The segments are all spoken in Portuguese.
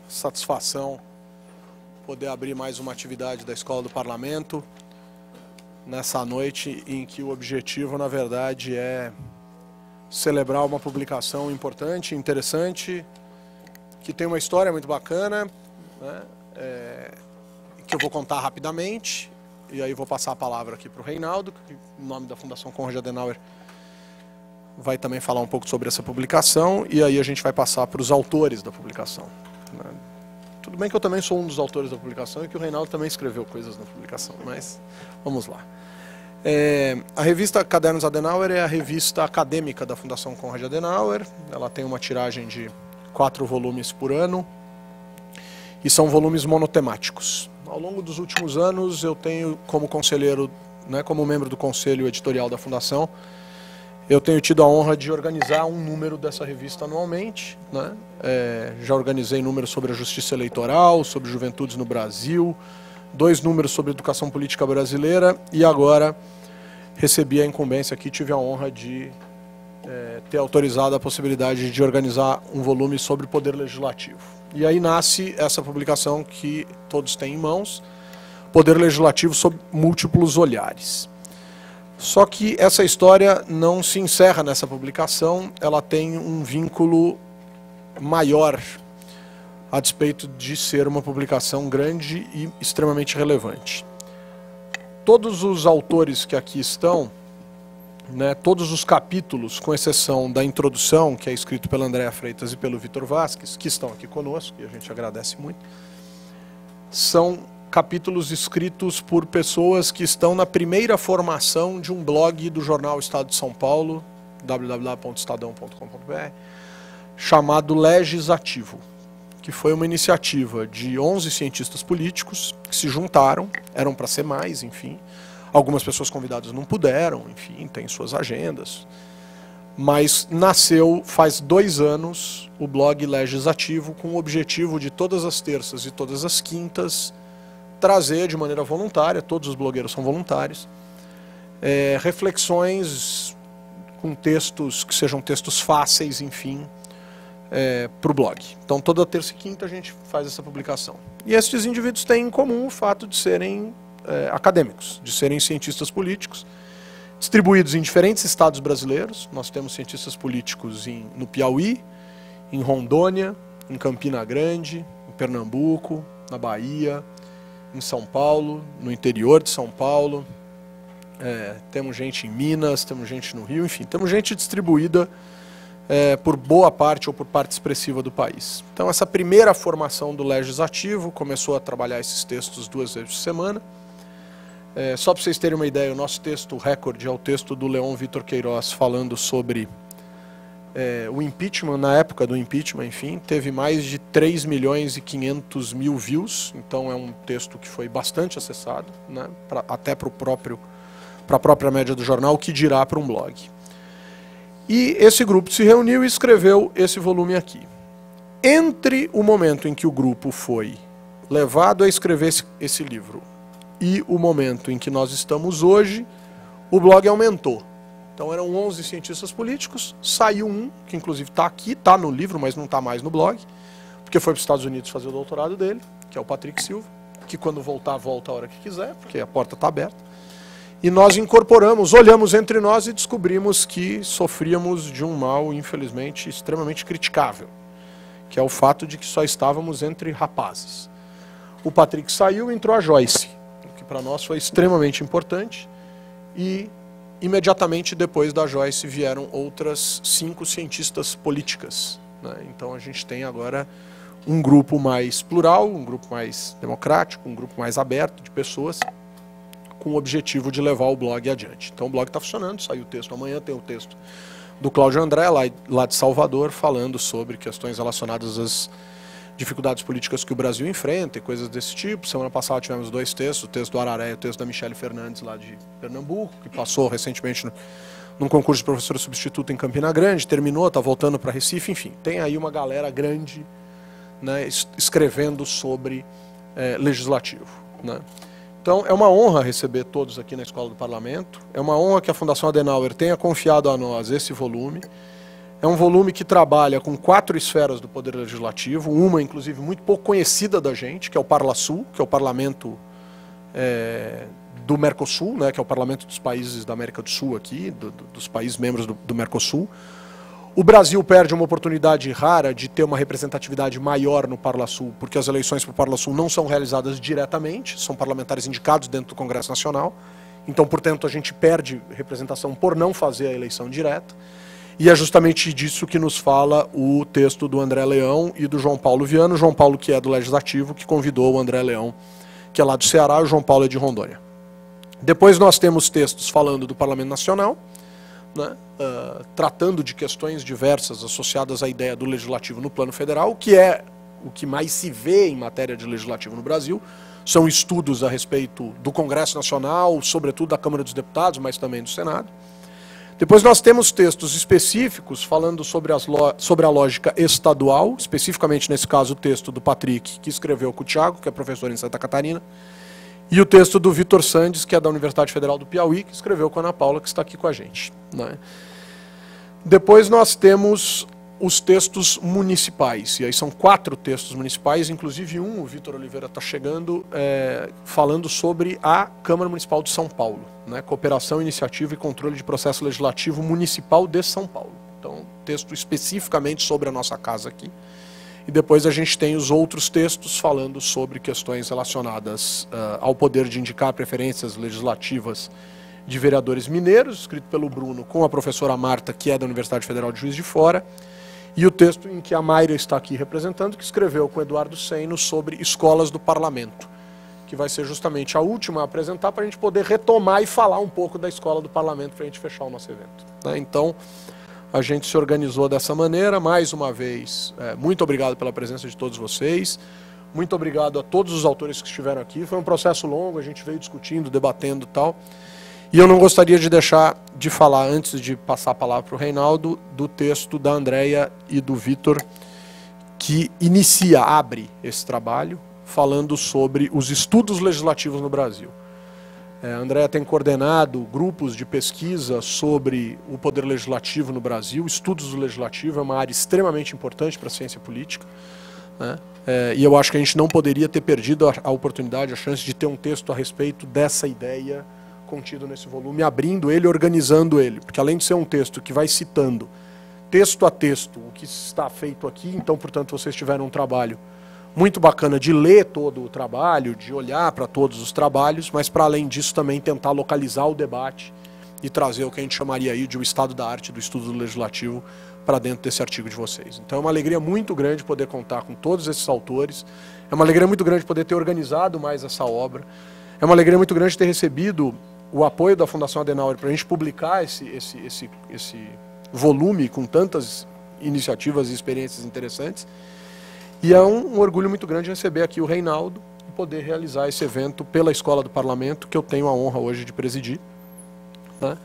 Satisfação poder abrir mais uma atividade da Escola do Parlamento nessa noite em que o objetivo, na verdade, é celebrar uma publicação importante, interessante, que tem uma história muito bacana, né? Que eu vou contar rapidamente, e aí vou passar a palavra aqui para o Reinaldo, que em nome da Fundação Konrad Adenauer vai também falar um pouco sobre essa publicação, e aí a gente vai passar para os autores da publicação. Tudo bem que eu também sou um dos autores da publicação e que o Reinaldo também escreveu coisas na publicação, mas vamos lá. A revista Cadernos Adenauer é a revista acadêmica da Fundação Konrad Adenauer. Ela tem uma tiragem de 4 volumes por ano e são volumes monotemáticos. Ao longo dos últimos anos eu tenho como conselheiro, como membro do conselho editorial da Fundação, eu tenho tido a honra de organizar um número dessa revista anualmente, já organizei números sobre a justiça eleitoral, sobre juventudes no Brasil, 2 números sobre educação política brasileira e agora recebi a incumbência aqui, tive a honra de ter autorizado a possibilidade de organizar um volume sobre o Poder Legislativo. E aí nasce essa publicação que todos têm em mãos, Poder Legislativo sob múltiplos olhares. Só que essa história não se encerra nessa publicação, ela tem um vínculo maior, a despeito de ser uma publicação grande e extremamente relevante. Todos os autores que aqui estão, todos os capítulos, com exceção da introdução, que é escrito pela Andréa Freitas e pelo Vitor Vasques, que estão aqui conosco, e a gente agradece muito, são capítulos escritos por pessoas que estão na primeira formação de um blog do jornal Estado de São Paulo, www.estadão.com.br, chamado Legisativo, que foi uma iniciativa de 11 cientistas políticos que se juntaram, eram para ser mais, enfim. Algumas pessoas convidadas não puderam, enfim, tem suas agendas. Mas nasceu faz 2 anos o blog Legisativo com o objetivo de todas as terças e todas as quintas trazer de maneira voluntária, todos os blogueiros são voluntários, reflexões com textos que sejam textos fáceis, enfim, para o blog. Então toda terça e quinta a gente faz essa publicação. E esses indivíduos têm em comum o fato de serem acadêmicos, de serem cientistas políticos, distribuídos em diferentes estados brasileiros. Nós temos cientistas políticos no Piauí, em Rondônia, em Campina Grande, em Pernambuco, na Bahia, em São Paulo, no interior de São Paulo, temos gente em Minas, temos gente no Rio, enfim, temos gente distribuída por boa parte ou por parte expressiva do país. Então essa primeira formação do Legislativo começou a trabalhar esses textos 2 vezes por semana. Só para vocês terem uma ideia, o nosso texto recorde é o texto do Leon Vitor Queiroz falando sobre o impeachment, na época do impeachment, enfim, teve mais de 3.500.000 views, então é um texto que foi bastante acessado, até para a própria média do jornal, o que dirá para um blog. E esse grupo se reuniu e escreveu esse volume aqui. Entre o momento em que o grupo foi levado a escrever esse livro e o momento em que nós estamos hoje, o blog aumentou. Então eram 11 cientistas políticos, saiu um, que inclusive está aqui, está no livro, mas não está mais no blog, porque foi para os Estados Unidos fazer o doutorado dele, que é o Patrick Silva, que quando voltar, volta a hora que quiser, porque a porta está aberta. E nós incorporamos, olhamos entre nós e descobrimos que sofríamos de um mal, infelizmente, extremamente criticável, que é o fato de que só estávamos entre rapazes. O Patrick saiu e entrou a Joyce, o que para nós foi extremamente importante, e imediatamente depois da Joyce vieram outras 5 cientistas políticas. Então a gente tem agora um grupo mais plural, um grupo mais democrático, um grupo mais aberto de pessoas com o objetivo de levar o blog adiante. Então o blog está funcionando, saiu o texto amanhã, tem o texto do Cláudio André, lá de Salvador, falando sobre questões relacionadas às dificuldades políticas que o Brasil enfrenta e coisas desse tipo. Semana passada tivemos 2 textos, o texto do Araré e o texto da Michele Fernandes, lá de Pernambuco, que passou recentemente num concurso de professora substituta em Campina Grande, terminou, está voltando para Recife, enfim. Tem aí uma galera grande escrevendo sobre legislativo. Então é uma honra receber todos aqui na Escola do Parlamento, é uma honra que a Fundação Adenauer tenha confiado a nós esse volume. É um volume que trabalha com 4 esferas do Poder Legislativo, uma, inclusive, muito pouco conhecida da gente, que é o Parlasul, que é o Parlamento do Mercosul, né, que é o Parlamento dos países da América do Sul aqui, dos países membros do Mercosul. O Brasil perde uma oportunidade rara de ter uma representatividade maior no Parlasul, porque as eleições para o Parlasul não são realizadas diretamente, são parlamentares indicados dentro do Congresso Nacional. Então, portanto, a gente perde representação por não fazer a eleição direta. E é justamente disso que nos fala o texto do André Leão e do João Paulo Viano. João Paulo, que é do Legislativo, que convidou o André Leão, que é lá do Ceará, e o João Paulo é de Rondônia. Depois nós temos textos falando do Parlamento Nacional, né, tratando de questões diversas associadas à ideia do Legislativo no plano federal, que é o que mais se vê em matéria de Legislativo no Brasil. São estudos a respeito do Congresso Nacional, sobretudo da Câmara dos Deputados, mas também do Senado. Depois nós temos textos específicos falando sobre a lógica estadual, especificamente nesse caso o texto do Patrick, que escreveu com o Thiago, que é professor em Santa Catarina, e o texto do Vitor Sandes, que é da Universidade Federal do Piauí, que escreveu com a Ana Paula, que está aqui com a gente, né? Depois nós temos os textos municipais, e aí são 4 textos municipais, inclusive o Vitor Oliveira está chegando, falando sobre a Câmara Municipal de São Paulo, né? Cooperação, Iniciativa e Controle de Processo Legislativo Municipal de São Paulo. Então, texto especificamente sobre a nossa casa aqui. E depois a gente tem os outros textos falando sobre questões relacionadas ao poder de indicar preferências legislativas de vereadores mineiros, escrito pelo Bruno com a professora Marta, que é da Universidade Federal de Juiz de Fora, e o texto em que a Mayra está aqui representando, que escreveu com o Eduardo Seino sobre escolas do parlamento, que vai ser justamente a última a apresentar para a gente poder retomar e falar um pouco da escola do parlamento para a gente fechar o nosso evento, né? Então, a gente se organizou dessa maneira. Mais uma vez, muito obrigado pela presença de todos vocês, muito obrigado a todos os autores que estiveram aqui. Foi um processo longo, a gente veio discutindo, debatendo e tal. E eu não gostaria de deixar de falar, antes de passar a palavra para o Reinaldo, do texto da Andréia e do Vitor, que abre esse trabalho, falando sobre os estudos legislativos no Brasil. A Andréia tem coordenado grupos de pesquisa sobre o poder legislativo no Brasil. Estudos do legislativo é uma área extremamente importante para a ciência política, né? E eu acho que a gente não poderia ter perdido a oportunidade, a chance de ter um texto a respeito dessa ideia contido nesse volume, abrindo ele, organizando ele, porque além de ser um texto que vai citando texto a texto o que está feito aqui, então, portanto, vocês tiveram um trabalho muito bacana de ler todo o trabalho, de olhar para todos os trabalhos, mas para além disso também tentar localizar o debate e trazer o que a gente chamaria aí de o estado da arte do estudo legislativo para dentro desse artigo de vocês. Então é uma alegria muito grande poder contar com todos esses autores, é uma alegria muito grande poder ter organizado mais essa obra, é uma alegria muito grande ter recebido o apoio da Fundação Adenauer para a gente publicar esse volume com tantas iniciativas e experiências interessantes. E é um orgulho muito grande receber aqui o Reinaldo e poder realizar esse evento pela Escola do Parlamento, que eu tenho a honra hoje de presidir, né?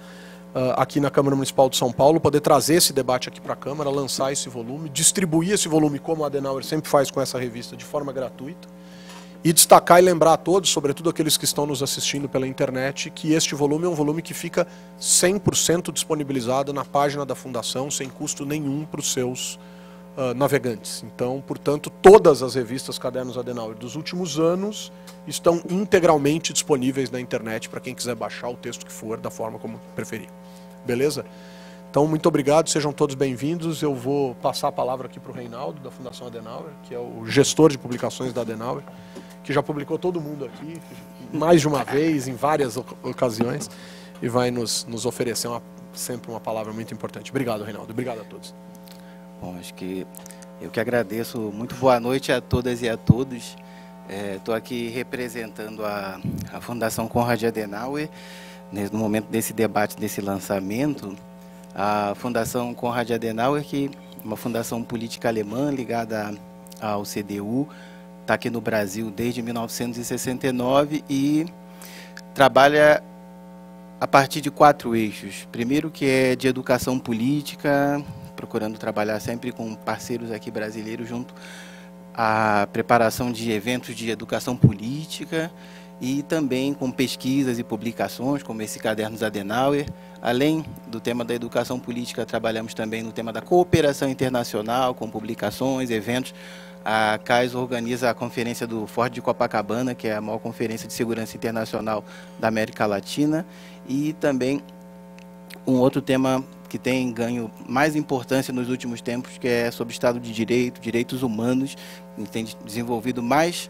Aqui na Câmara Municipal de São Paulo, poder trazer esse debate aqui para a Câmara, lançar esse volume, distribuir esse volume como a Adenauer sempre faz com essa revista, de forma gratuita, e destacar e lembrar a todos, sobretudo aqueles que estão nos assistindo pela internet, que este volume é um volume que fica 100% disponibilizado na página da Fundação, sem custo nenhum para os seus navegantes. Então, portanto, todas as revistas Cadernos Adenauer dos últimos anos estão integralmente disponíveis na internet para quem quiser baixar o texto que for, da forma como preferir. Beleza? Então, muito obrigado, sejam todos bem-vindos. Eu vou passar a palavra aqui para o Reinaldo, da Fundação Adenauer, que é o gestor de publicações da Adenauer, que já publicou todo mundo aqui, mais de uma vez, em várias ocasiões, e vai nos oferecer sempre uma palavra muito importante. Obrigado, Reinaldo. Obrigado a todos. Bom, acho que eu que agradeço. Muito boa noite a todas e a todos. Estou aqui representando a Fundação Konrad Adenauer, no momento desse debate, desse lançamento. A Fundação Konrad Adenauer, que é uma fundação política alemã ligada ao CDU, está aqui no Brasil desde 1969 e trabalha a partir de 4 eixos. Primeiro, que é de educação política, procurando trabalhar sempre com parceiros aqui brasileiros junto à preparação de eventos de educação política e também com pesquisas e publicações, como esse Cadernos Adenauer, Além do tema da educação política, trabalhamos também no tema da cooperação internacional, com publicações, eventos. A CAIS organiza a conferência do Forte de Copacabana, que é a maior conferência de segurança internacional da América Latina, e também um outro tema que tem ganho mais importância nos últimos tempos, que é sobre Estado de Direito, direitos humanos. A gente tem desenvolvido mais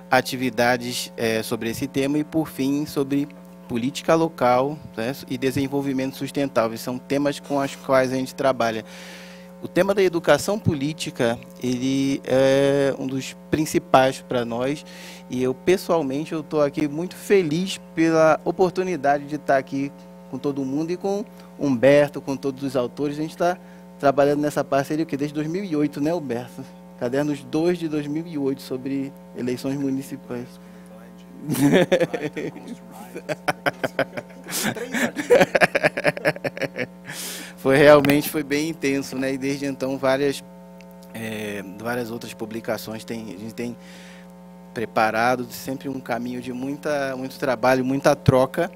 atividades sobre esse tema e, por fim, sobre política local, né, e desenvolvimento sustentável. São temas com os quais a gente trabalha. O tema da educação política, ele é um dos principais para nós, e eu, pessoalmente, eu estou aqui muito feliz pela oportunidade de estar aqui com todo mundo e com Humberto, com todos os autores. A gente está trabalhando nessa parceria desde 2008, né, Humberto? Cadernos 2 de 2008 sobre eleições municipais. Foi bem intenso, né? E desde então várias outras publicações a gente tem preparado, sempre um caminho de muito trabalho, muita troca.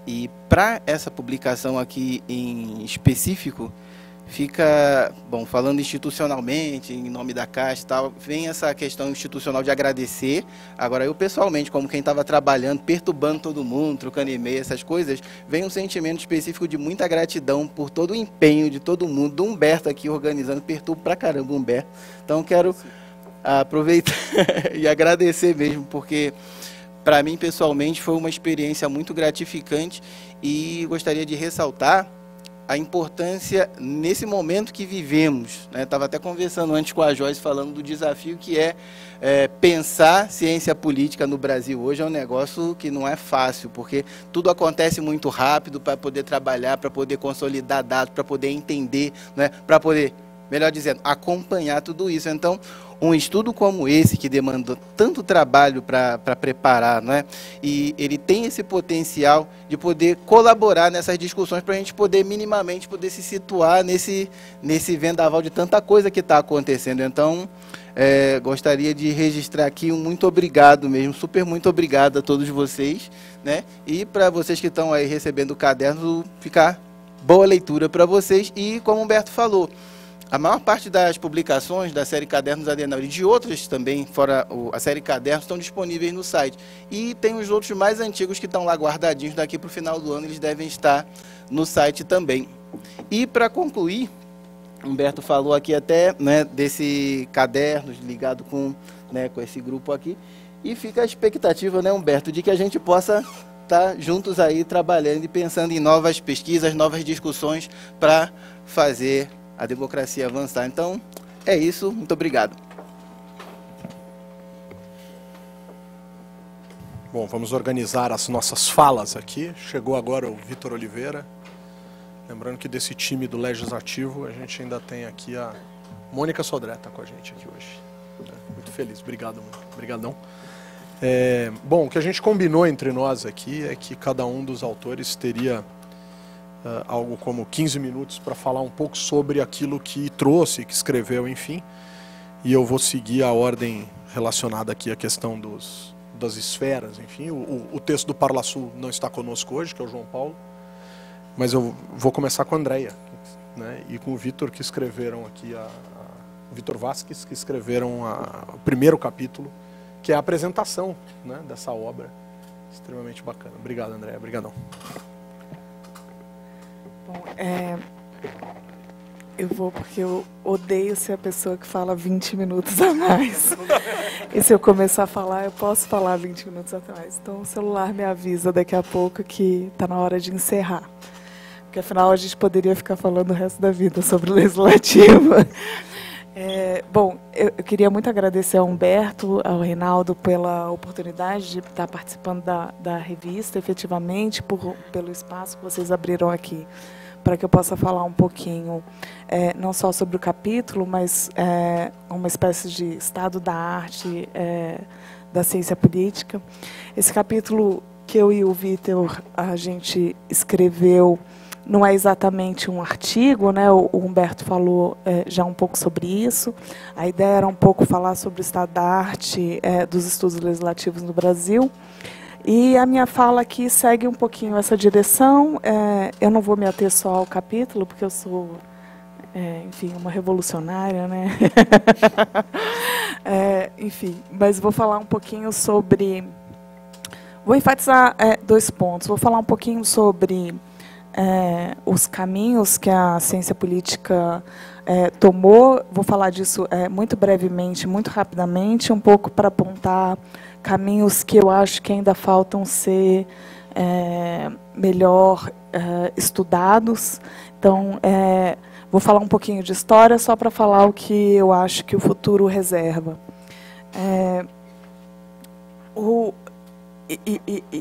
E para essa publicação aqui em específico, fica, bom, falando institucionalmente, em nome da Caixa e tal, vem essa questão institucional de agradecer. Agora, eu pessoalmente, como quem estava trabalhando, perturbando todo mundo, trocando e-mail, essas coisas, vem um sentimento específico de muita gratidão por todo o empenho de todo mundo, do Humberto aqui organizando, perturbo pra caramba o Humberto. Então, quero aproveitar e agradecer mesmo, porque para mim, pessoalmente, foi uma experiência muito gratificante, e gostaria de ressaltar a importância nesse momento que vivemos, né? Estava até conversando antes com a Joyce, falando do desafio que é pensar ciência política no Brasil hoje. É um negócio que não é fácil, porque tudo acontece muito rápido para poder trabalhar, para poder consolidar dados, para poder entender, né? Para poder, melhor dizendo, acompanhar tudo isso. Então, um estudo como esse, que demandou tanto trabalho para preparar, não é? E ele tem esse potencial de poder colaborar nessas discussões para a gente poder minimamente se situar nesse vendaval de tanta coisa que está acontecendo. Então, gostaria de registrar aqui um muito obrigado mesmo, muito obrigado a todos vocês, né? E para vocês que estão aí recebendo o caderno, ficar boa leitura para vocês. E como o Humberto falou, a maior parte das publicações da série Cadernos Adenauer e de outras também, fora a série Cadernos, estão disponíveis no site. E tem os outros mais antigos que estão lá guardadinhos, daqui para o final do ano eles devem estar no site também. E para concluir, Humberto falou aqui até, né, desse Cadernos ligado com esse grupo aqui, e fica a expectativa, né, Humberto, de que a gente possa estar juntos aí trabalhando e pensando em novas pesquisas, novas discussões para fazer a democracia avançar. Então, é isso. Muito obrigado. Bom, vamos organizar as nossas falas aqui. Chegou agora o Vitor Oliveira. Lembrando que desse time do Legislativo, a gente ainda tem aqui a Mônica Sodré, está com a gente aqui hoje. Muito feliz. Obrigado, obrigadão. Bom, o que a gente combinou entre nós aqui é que cada um dos autores teria algo como 15 minutos para falar um pouco sobre aquilo que trouxe, que escreveu, enfim. E eu vou seguir a ordem relacionada aqui à questão das esferas, enfim. O texto do Parlasul não está conosco hoje, que é o João Paulo, mas eu vou começar com a Andréia, né, e com o Vitor, que escreveram aqui, o Vitor Vasques, que escreveram o primeiro capítulo, que é a apresentação, né, dessa obra. Extremamente bacana. Obrigado, Andréia. Obrigadão. Bom, eu vou porque eu odeio ser a pessoa que fala 20 minutos a mais. E se eu começar a falar, eu posso falar 20 minutos a mais. Então o celular me avisa daqui a pouco que está na hora de encerrar. Porque afinal a gente poderia ficar falando o resto da vida sobre o Legislativo. Bom, eu queria muito agradecer ao Humberto, ao Reinaldo, pela oportunidade de estar participando da revista, efetivamente, pelo espaço que vocês abriram aqui, para que eu possa falar um pouquinho, não só sobre o capítulo, mas uma espécie de estado da arte, da ciência política. Esse capítulo que eu e o Vitor, a gente escreveu, não é exatamente um artigo, né? O Humberto falou já um pouco sobre isso. A ideia era um pouco falar sobre o estado da arte dos estudos legislativos no Brasil. E a minha fala aqui segue um pouquinho essa direção. Eu não vou me ater só ao capítulo, porque eu sou, enfim, uma revolucionária, né? Enfim, mas vou falar um pouquinho sobre... Vou enfatizar 2 pontos. Vou falar um pouquinho sobre os caminhos que a ciência política tomou. Vou falar disso muito brevemente, muito rapidamente, um pouco para apontar caminhos que eu acho que ainda faltam ser melhor estudados. Então, vou falar um pouquinho de história, só para falar o que eu acho que o futuro reserva.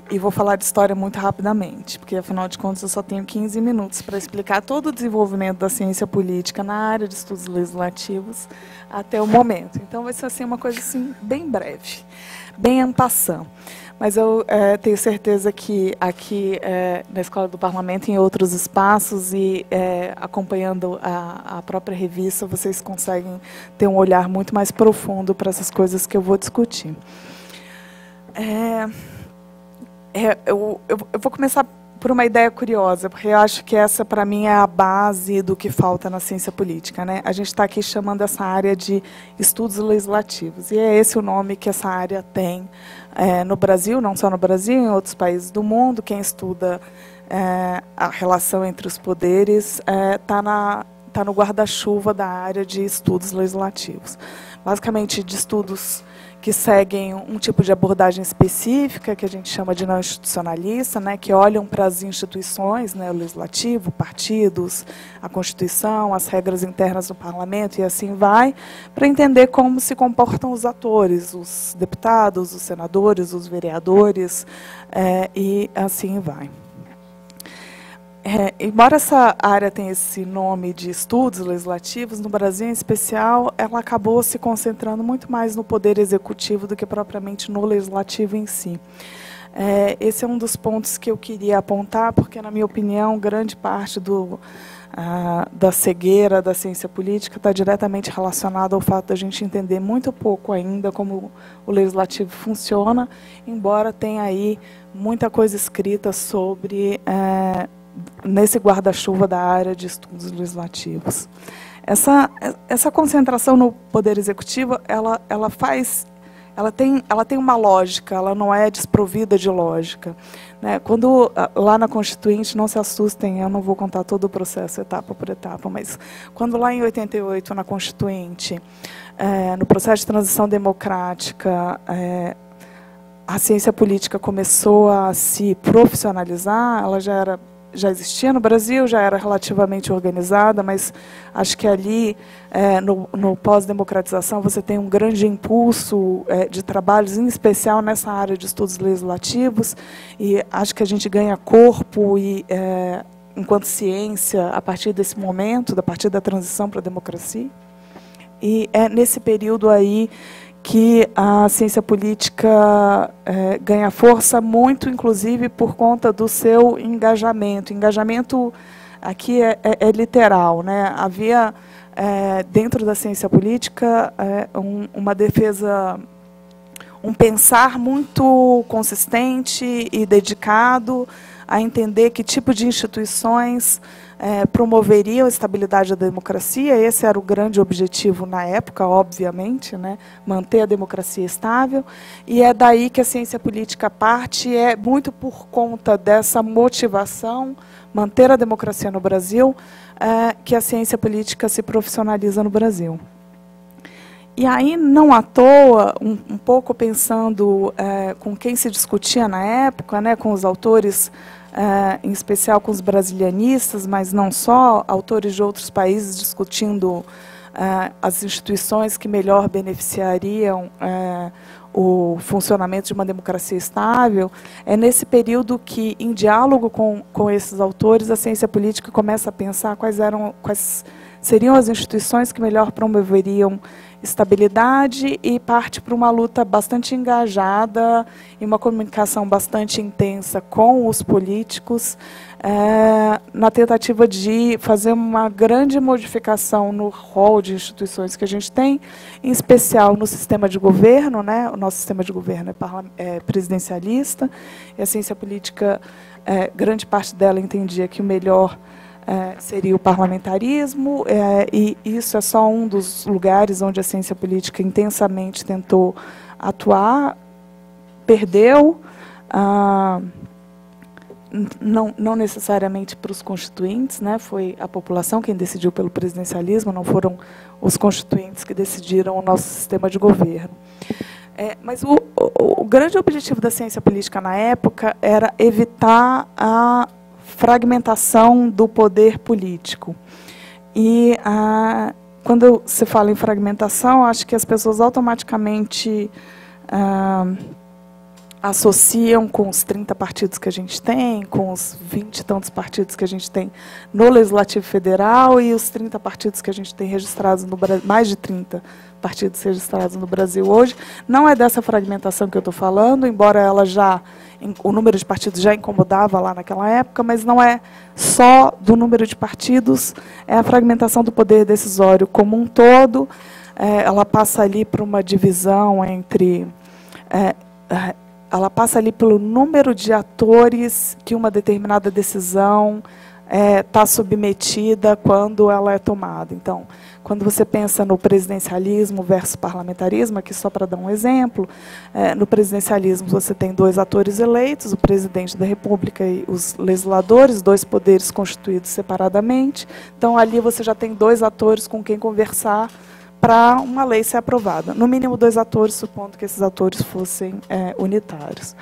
E vou falar de história muito rapidamente, porque, afinal de contas, eu só tenho 15 minutos para explicar todo o desenvolvimento da ciência política na área de estudos legislativos até o momento. Então, vai ser assim, uma coisa assim, bem breve, bem en passant. Mas eu tenho certeza que aqui na Escola do Parlamento, em outros espaços e acompanhando a própria revista, vocês conseguem ter um olhar muito mais profundo para essas coisas que eu vou discutir. Eu vou começar por uma ideia curiosa, porque eu acho que essa, para mim, é a base do que falta na ciência política, né? A gente está aqui chamando essa área de estudos legislativos, e é esse o nome que essa área tem no Brasil, não só no Brasil, em outros países do mundo. Quem estuda a relação entre os poderes tá no guarda-chuva da área de estudos legislativos. Basicamente, de estudos que seguem um tipo de abordagem específica, que a gente chama de não institucionalista, né, que olham para as instituições, né, o legislativo, partidos, a Constituição, as regras internas do parlamento, e assim vai, para entender como se comportam os atores, os deputados, os senadores, os vereadores, e assim vai. Embora essa área tenha esse nome de estudos legislativos, no Brasil em especial, ela acabou se concentrando muito mais no poder executivo do que propriamente no legislativo em si. Esse é um dos pontos que eu queria apontar, porque, na minha opinião, grande parte da cegueira da ciência política está diretamente relacionada ao fato da gente entender muito pouco ainda como o legislativo funciona, embora tenha aí muita coisa escrita sobre... nesse guarda-chuva da área de estudos legislativos. Essa concentração no poder executivo, ela tem uma lógica, ela não é desprovida de lógica, né? Quando, lá na Constituinte, não se assustem, eu não vou contar todo o processo etapa por etapa, mas quando lá em 88, na Constituinte, no processo de transição democrática, a ciência política começou a se profissionalizar, ela já existia no Brasil, já era relativamente organizada, mas acho que ali, no pós-democratização, você tem um grande impulso de trabalhos, em especial nessa área de estudos legislativos, e acho que a gente ganha corpo enquanto ciência a partir desse momento, a partir da transição para a democracia. E é nesse período aí que a ciência política ganha força, muito, inclusive, por conta do seu engajamento. Engajamento aqui é literal, né? Havia, dentro da ciência política, uma defesa, um pensar muito consistente e dedicado a entender que tipo de instituições promoveriam a estabilidade da democracia. Esse era o grande objetivo na época, obviamente, né? Manter a democracia estável. E é daí que a ciência política parte, é muito por conta dessa motivação, manter a democracia no Brasil, que a ciência política se profissionaliza no Brasil. E aí, não à toa, um pouco pensando com quem se discutia na época, né, com os autores, em especial com os brasilianistas, mas não só, autores de outros países discutindo as instituições que melhor beneficiariam o funcionamento de uma democracia estável. É nesse período que, em diálogo com esses autores, a ciência política começa a pensar quais seriam as instituições que melhor promoveriam estabilidade e parte para uma luta bastante engajada e uma comunicação bastante intensa com os políticos, na tentativa de fazer uma grande modificação no rol de instituições que a gente tem, em especial no sistema de governo, né? O nosso sistema de governo é presidencialista, e a ciência política, grande parte dela entendia que o melhor seria o parlamentarismo, e isso é só um dos lugares onde a ciência política intensamente tentou atuar, perdeu, não necessariamente para os constituintes, né? Foi a população quem decidiu pelo presidencialismo, não foram os constituintes que decidiram o nosso sistema de governo. Mas o grande objetivo da ciência política na época era evitar a fragmentação do poder político. E quando se fala em fragmentação, acho que as pessoas automaticamente associam com os 30 partidos que a gente tem, com os 20 e tantos partidos que a gente tem no Legislativo Federal e os 30 partidos que a gente tem registrados no Brasil, mais de 30 partidos registrados no Brasil hoje. Não é dessa fragmentação que eu estou falando, embora o número de partidos já incomodava lá naquela época, mas não é só do número de partidos, é a fragmentação do poder decisório como um todo. Ela passa ali por uma divisão entre... ela passa ali pelo número de atores que uma determinada decisão está submetida quando ela é tomada. Então, quando você pensa no presidencialismo versus parlamentarismo, aqui só para dar um exemplo, no presidencialismo você tem 2 atores eleitos, o presidente da República e os legisladores, 2 poderes constituídos separadamente. Então, ali você já tem 2 atores com quem conversar para uma lei ser aprovada. No mínimo 2 atores, supondo que esses atores fossem unitários.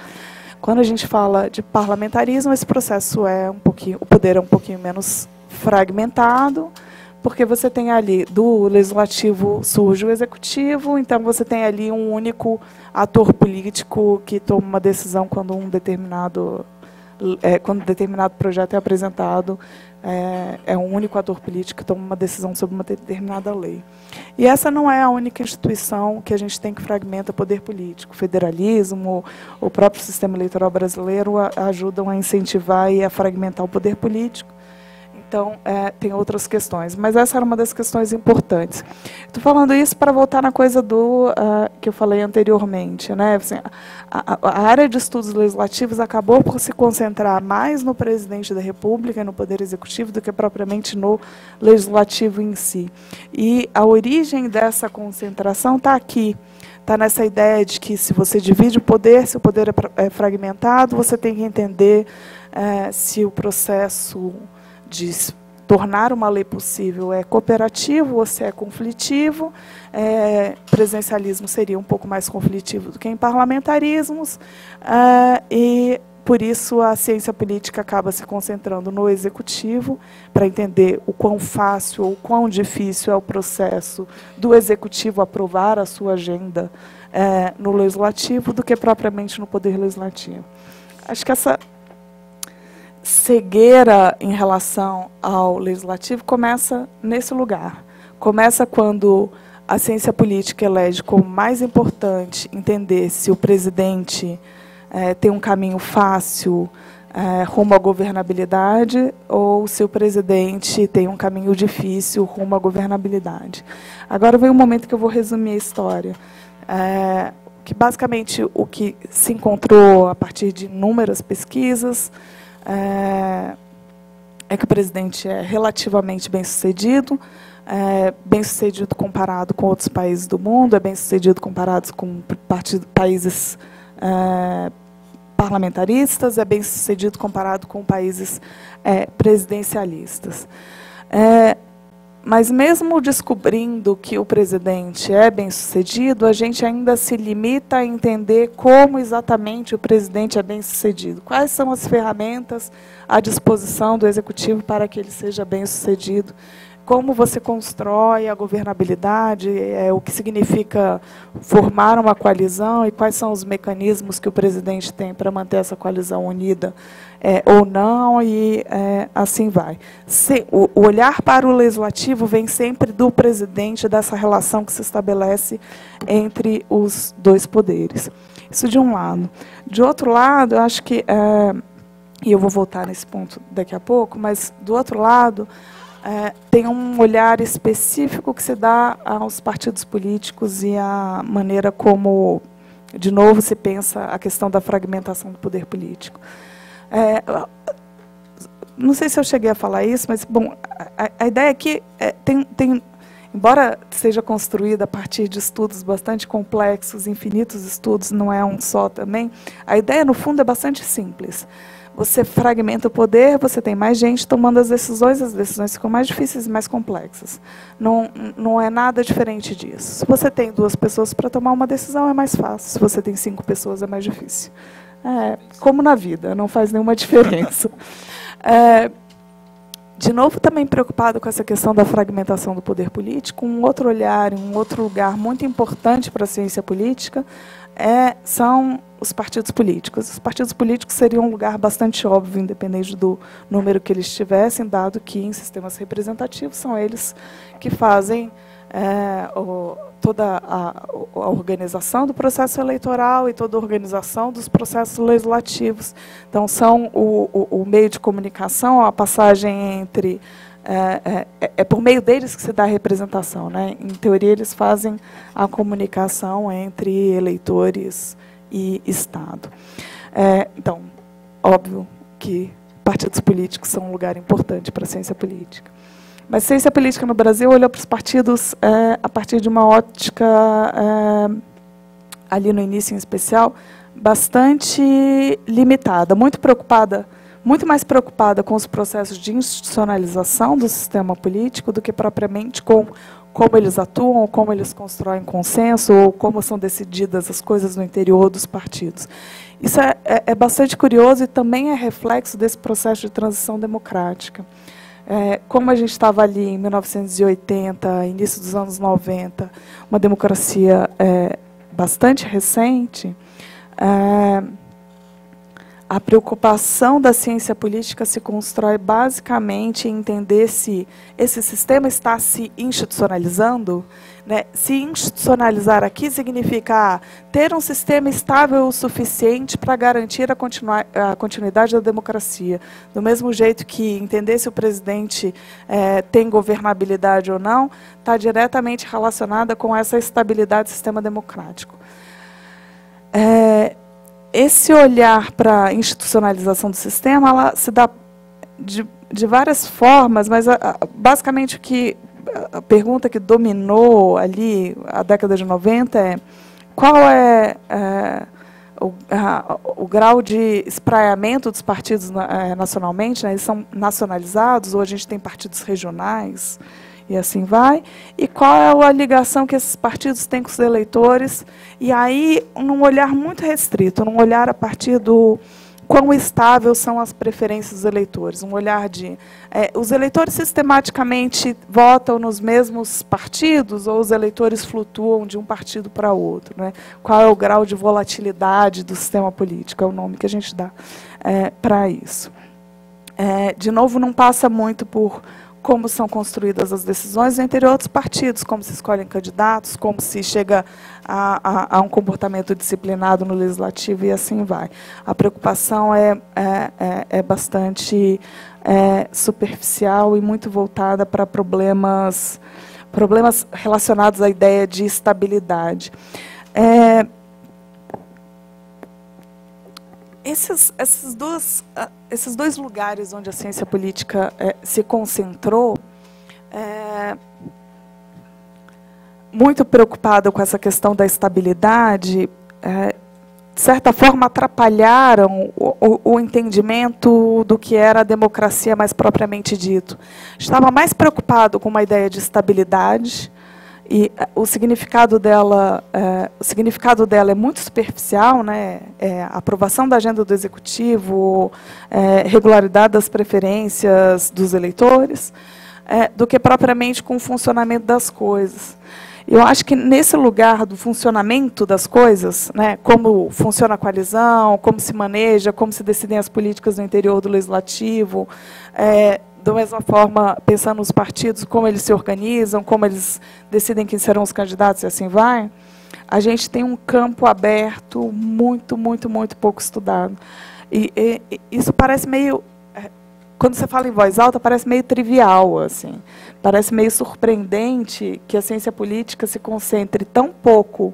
Quando a gente fala de parlamentarismo, esse processo o poder é um pouquinho menos fragmentado, porque você tem ali, do legislativo surge o executivo, então você tem ali um único ator político que toma uma decisão quando um determinado projeto é apresentado, é um único ator político que toma uma decisão sobre uma determinada lei. E essa não é a única instituição que a gente tem que fragmenta o poder político. O federalismo, o próprio sistema eleitoral brasileiro ajudam a incentivar e a fragmentar o poder político. Então, tem outras questões. Mas essa era uma das questões importantes. Estou falando isso para voltar na coisa que eu falei anteriormente, né? Assim, a área de estudos legislativos acabou por se concentrar mais no presidente da República e no Poder Executivo do que propriamente no legislativo em si. E a origem dessa concentração está aqui. Está nessa ideia de que, se você divide o poder, se o poder é fragmentado, você tem que entender se o processo de tornar uma lei possível é cooperativo ou se é conflitivo. Presidencialismo seria um pouco mais conflitivo do que em parlamentarismos, e, por isso, a ciência política acaba se concentrando no executivo, para entender o quão fácil ou quão difícil é o processo do executivo aprovar a sua agenda no legislativo, do que propriamente no poder legislativo. Acho que essa cegueira em relação ao legislativo começa nesse lugar. Começa quando a ciência política elege como mais importante entender se o presidente tem um caminho fácil rumo à governabilidade ou se o presidente tem um caminho difícil rumo à governabilidade. Agora vem um momento que eu vou resumir a história. Que basicamente o que se encontrou a partir de inúmeras pesquisas que o presidente é relativamente bem-sucedido, bem-sucedido comparado com outros países do mundo, é bem-sucedido comparado com países parlamentaristas, é bem-sucedido comparado com países presidencialistas. Mas, mesmo descobrindo que o presidente é bem-sucedido, a gente ainda se limita a entender como exatamente o presidente é bem-sucedido. Quais são as ferramentas à disposição do executivo para que ele seja bem-sucedido como você constrói a governabilidade, o que significa formar uma coalizão e quais são os mecanismos que o presidente tem para manter essa coalizão unida ou não, e assim vai. O olhar para o legislativo vem sempre do presidente, dessa relação que se estabelece entre os dois poderes. Isso de um lado. De outro lado, eu acho que, e eu vou voltar nesse ponto daqui a pouco, mas do outro lado, tem um olhar específico que se dá aos partidos políticos e a maneira como, de novo, se pensa a questão da fragmentação do poder político. Não sei se eu cheguei a falar isso, mas bom, a ideia é que embora seja construída a partir de estudos bastante complexos, infinitos estudos, não é um só também, a ideia, no fundo, é bastante simples. Você fragmenta o poder, você tem mais gente tomando as decisões ficam mais difíceis e mais complexas. Não é nada diferente disso. Se você tem 2 pessoas para tomar uma decisão, é mais fácil. Se você tem 5 pessoas, é mais difícil. Como na vida, não faz nenhuma diferença. De novo, também preocupado com essa questão da fragmentação do poder político, um outro olhar, um outro lugar muito importante para a ciência política são os partidos políticos. Os partidos políticos seriam um lugar bastante óbvio, independente do número que eles tivessem, dado que em sistemas representativos são eles que fazem toda a organização do processo eleitoral e toda a organização dos processos legislativos. Então, são o meio de comunicação, a passagem entre... por meio deles que se dá a representação, né? Em teoria, eles fazem a comunicação entre eleitores e Estado. Então, óbvio que partidos políticos são um lugar importante para a ciência política. Mas a ciência política no Brasil olhou para os partidos a partir de uma ótica, ali no início em especial, bastante limitada, muito mais preocupada com os processos de institucionalização do sistema político do que propriamente com como eles atuam, ou como eles constroem consenso, ou como são decididas as coisas no interior dos partidos. Isso é bastante curioso e também é reflexo desse processo de transição democrática. Como a gente estava ali em 1980, início dos anos 90, uma democracia bastante recente, a preocupação da ciência política se constrói basicamente em entender se esse sistema está se institucionalizando. Né? Se institucionalizar aqui significa ter um sistema estável o suficiente para garantir a continuidade da democracia. Do mesmo jeito que entender se o presidente tem governabilidade ou não, está diretamente relacionada com essa estabilidade do sistema democrático. Esse olhar para a institucionalização do sistema, ela se dá de várias formas, mas basicamente a pergunta que dominou ali a década de 90 é qual é o grau de espraiamento dos partidos nacionalmente, né? Eles são nacionalizados, ou a gente tem partidos regionais, e assim vai, e qual é a ligação que esses partidos têm com os eleitores, e aí num olhar muito restrito, num olhar a partir do quão estáveis são as preferências dos eleitores, um olhar de... os eleitores sistematicamente votam nos mesmos partidos, ou os eleitores flutuam de um partido para outro, né? Qual é o grau de volatilidade do sistema político, é o nome que a gente dá para isso. De novo, não passa muito por como são construídas as decisões entre outros partidos, como se escolhem candidatos, como se chega a um comportamento disciplinado no legislativo e assim vai. A preocupação é bastante superficial e muito voltada para problemas relacionados à ideia de estabilidade. Esses dois lugares onde a ciência política se concentrou, muito preocupada com essa questão da estabilidade, de certa forma atrapalharam o entendimento do que era a democracia mais propriamente dito. Estava mais preocupado com uma ideia de estabilidade, e o significado dela é muito superficial, né? Aprovação da agenda do executivo, regularidade das preferências dos eleitores. do que propriamente com o funcionamento das coisas. Eu acho que nesse lugar do funcionamento das coisas, né, como funciona a coalizão, como se maneja, como se decidem as políticas no interior do legislativo, da mesma forma, pensando nos partidos, como eles se organizam, como eles decidem quem serão os candidatos e assim vai, a gente tem um campo aberto muito, muito, muito pouco estudado. E isso parece meio... Quando você fala em voz alta, parece meio trivial, assim. Parece meio surpreendente que a ciência política se concentre tão pouco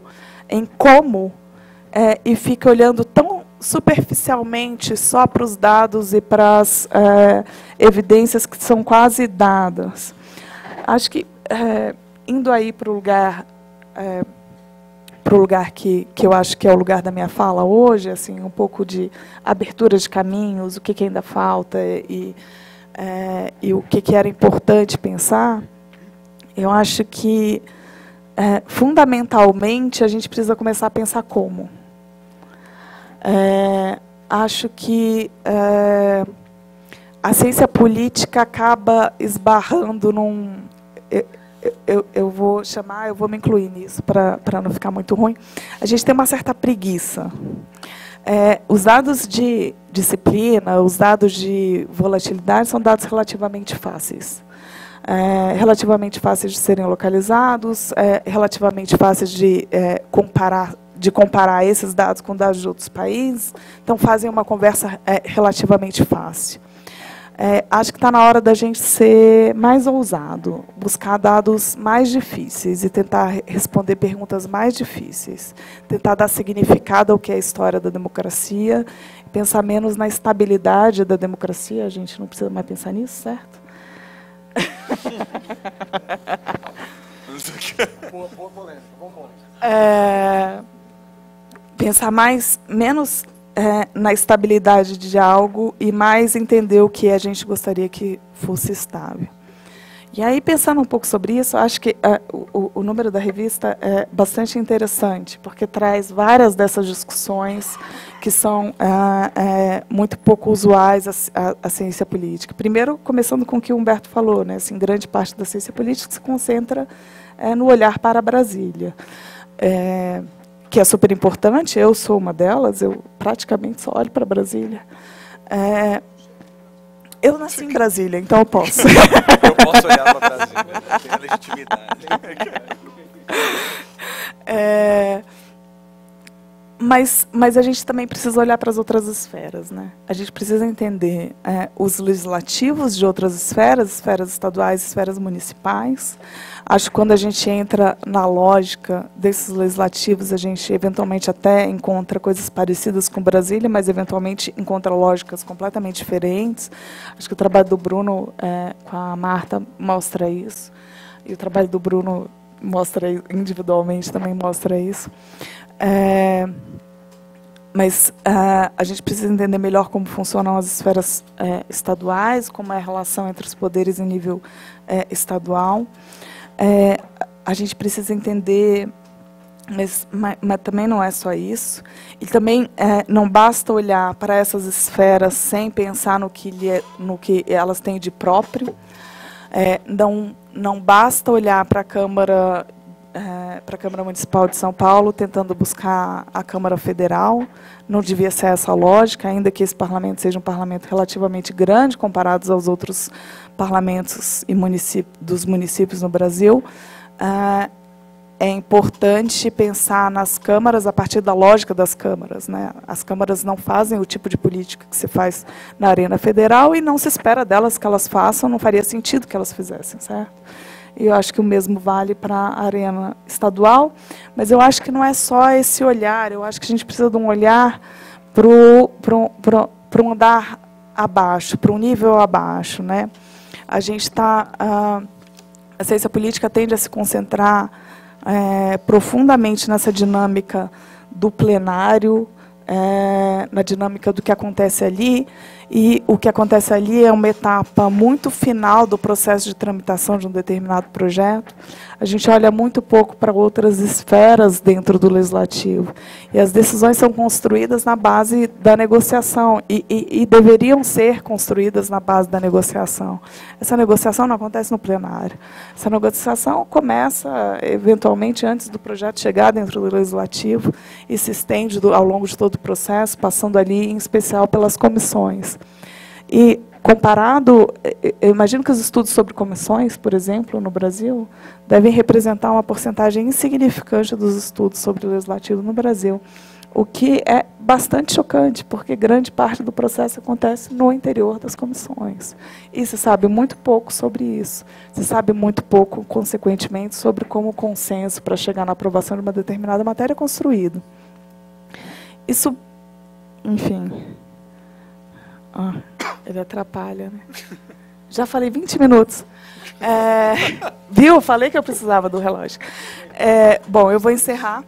em como e fique olhando tão superficialmente só para os dados e para as evidências que são quase dadas. Acho que, indo aí para o lugar... para o lugar que eu acho que é o lugar da minha fala hoje, assim, um pouco de abertura de caminhos, o que ainda falta e o que era importante pensar, eu acho que, fundamentalmente, a gente precisa começar a pensar como. Acho que a ciência política acaba esbarrando num... Eu vou me incluir nisso, para não ficar muito ruim. A gente tem uma certa preguiça. Os dados de disciplina, os dados de volatilidade são dados relativamente fáceis. Relativamente fáceis de serem localizados, relativamente fáceis de comparar esses dados com dados de outros países. Então, fazem uma conversa relativamente fácil. Acho que está na hora da gente ser mais ousado, buscar dados mais difíceis e tentar responder perguntas mais difíceis, tentar dar significado ao que é a história da democracia, pensar menos na estabilidade da democracia. A gente não precisa mais pensar nisso, certo? Boa polêmica, bom ponto. Pensar menos na estabilidade de algo e mais entender o que a gente gostaria que fosse estável. E aí, pensando um pouco sobre isso, acho que o número da revista é bastante interessante, porque traz várias dessas discussões que são muito pouco usuais à ciência política. Primeiro, começando com o que o Humberto falou, né, assim, grande parte da ciência política se concentra no olhar para Brasília. Que é super importante, eu sou uma delas, eu praticamente só olho para Brasília. Eu nasci em Brasília, então eu posso. Eu posso olhar para Brasília, eu tenho legitimidade. Mas a gente também precisa olhar para as outras esferas, né? A gente precisa entender os legislativos de outras esferas estaduais, esferas municipais. Acho que quando a gente entra na lógica desses legislativos, a gente eventualmente até encontra coisas parecidas com Brasília, mas eventualmente encontra lógicas completamente diferentes. Acho que o trabalho do Bruno com a Marta mostra isso. E o trabalho do Bruno mostra individualmente também mostra isso. Mas a gente precisa entender melhor como funcionam as esferas estaduais, como é a relação entre os poderes em nível estadual. A gente precisa entender, mas também não é só isso, e também não basta olhar para essas esferas sem pensar no que elas têm de próprio. Não basta olhar para a Câmara Municipal de São Paulo tentando buscar a Câmara Federal. Não devia ser essa lógica, ainda que esse parlamento seja um parlamento relativamente grande comparados aos outros parlamentos e dos municípios no Brasil. É importante pensar nas câmaras a partir da lógica das câmaras, né? As câmaras não fazem o tipo de política que se faz na arena federal e não se espera delas que elas façam, não faria sentido que elas fizessem, certo? E eu acho que o mesmo vale para a arena estadual, mas eu acho que não é só esse olhar, eu acho que a gente precisa de um olhar para um andar abaixo, para um nível abaixo, né? A gente a ciência política tende a se concentrar profundamente nessa dinâmica do plenário, na dinâmica do que acontece ali, e o que acontece ali é uma etapa muito final do processo de tramitação de um determinado projeto. A gente olha muito pouco para outras esferas dentro do legislativo, e as decisões são construídas na base da negociação, e deveriam ser construídas na base da negociação. Essa negociação não acontece no plenário. Essa negociação começa, eventualmente, antes do projeto chegar dentro do legislativo, e se estende ao longo de todo o processo, passando ali, em especial, pelas comissões. E, comparado, eu imagino que os estudos sobre comissões, por exemplo, no Brasil, devem representar uma porcentagem insignificante dos estudos sobre o legislativo no Brasil, o que é bastante chocante, porque grande parte do processo acontece no interior das comissões. E se sabe muito pouco sobre isso. Se sabe muito pouco, consequentemente, sobre como o consenso para chegar na aprovação de uma determinada matéria é construído. Isso, enfim... ele atrapalha, né? Já falei 20 minutos. Viu? Falei que eu precisava do relógio. Bom, eu vou encerrar.